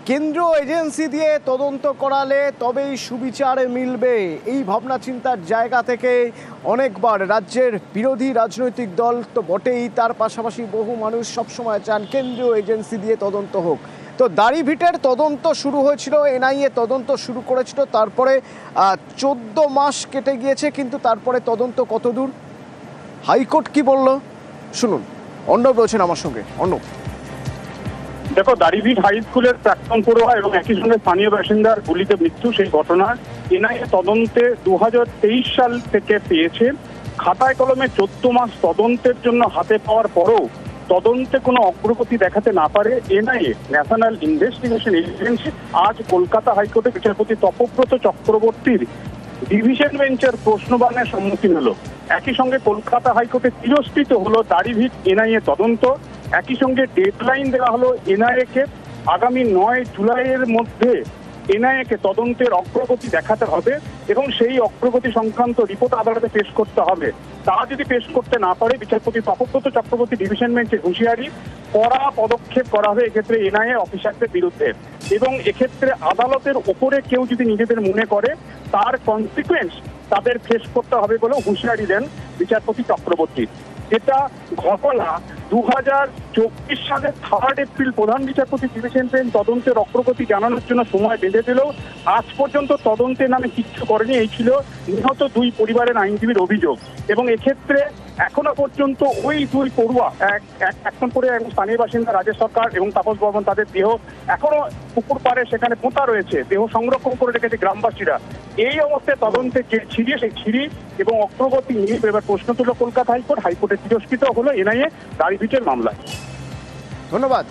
কেন্দ্রীয় এজেন্সি দিয়ে তদন্ত করালে তবেই সুবিচার মিলবে, এই ভাবনা চিন্তার জায়গা থেকে অনেকবার রাজ্যের বিরোধী রাজনৈতিক দল তো বটেই, তার পাশাপাশি বহু মানুষ সবসময় চান কেন্দ্রীয় এজেন্সি দিয়ে তদন্ত হোক। তো দাড়িভিটের তদন্ত শুরু হয়েছিল, এনআইএ তদন্ত শুরু করেছিল, তারপরে 14 মাস কেটে গিয়েছে, কিন্তু তারপরে তদন্ত কতদূর, হাইকোর্ট কি বলল শুনুন। অর্ণব রয়েছেন আমার সঙ্গে। অর্ণব, দেখো, দাড়িভিট হাই স্কুলের প্রাক্তন পড়ুয়া এবং একই সঙ্গে স্থানীয় বাসিন্দার গুলিতে মৃত্যু, সেই ঘটনার এনআইএ তদন্তে 2023 সাল থেকে পেয়েছে। খাতায় কলমে 14 মাস তদন্তের জন্য হাতে পাওয়ার পরও তদন্তে কোনো অগ্রগতি দেখাতে না পারে এনআইএ, ন্যাশনাল ইনভেস্টিগেশন এজেন্সি, আজ কলকাতা হাইকোর্টে বিচারপতি তপব্রত চক্রবর্তীর ডিভিশন বেঞ্চের প্রশ্নবাণের সম্মুখীন হলো। একই সঙ্গে কলকাতা হাইকোর্টে তিরস্কৃত হলো দাড়িভিট এনআইএ তদন্ত। একই সঙ্গে ডেডলাইন দেওয়া হলো এনআইএ কে, আগামী 9 জুলাইয়ের মধ্যে এনআইএ কে তদন্তের অগ্রগতি দেখাতে হবে এবং সেই অগ্রগতি সংক্রান্ত রিপোর্ট আদালতে পেশ করতে হবে। তা যদি পেশ করতে না পারে, বিচারপতি তপব্রত চক্রবর্তী ডিভিশন বেঞ্চে হুঁশিয়ারি, কড়া পদক্ষেপ করা হবে এক্ষেত্রে এনআইএ অফিসারদের বিরুদ্ধে। এবং এক্ষেত্রে আদালতের ওপরে কেউ যদি নিজেদের মনে করে, তার কনসিকুয়েন্স তাদের ফেস করতে হবে বলেও হুঁশিয়ারি দেন বিচারপতি চক্রবর্তী। এটা ঘটনা 2024 সালের 3 এপ্রিল প্রধান বিচারপতি ডিভিশন বেঞ্চ তদন্তের অগ্রগতি জানানোর জন্য সময় বেঁধে দিলেও আজ পর্যন্ত তদন্তের নামে কিচ্ছু করেনি। এই ছিল নিহত 2 পরিবারের আইনজীবীর অভিযোগ। এবং এক্ষেত্রে এখনো পর্যন্ত ওই 2 পড়ুয়া, একজন করে স্থানীয় বাসিন্দা রাজেশ সরকার এবং তাপস বর্মন, তাদের দেহ এখনো পুকুর পাড়ে সেখানে পোঁতা রয়েছে, দেহ সংরক্ষণ করে রেখেছে গ্রামবাসীরা। এই অবস্থায় তদন্তে যে ছিঁড়ি, সেই ছিঁড়ি এবং অগ্রগতি নিয়ে এবার প্রশ্ন তুলল কলকাতা হাইকোর্ট। হাইকোর্টে তিরস্কৃত হলো এনআইএ দাড়িভিটের মামলায়। ধন্যবাদ।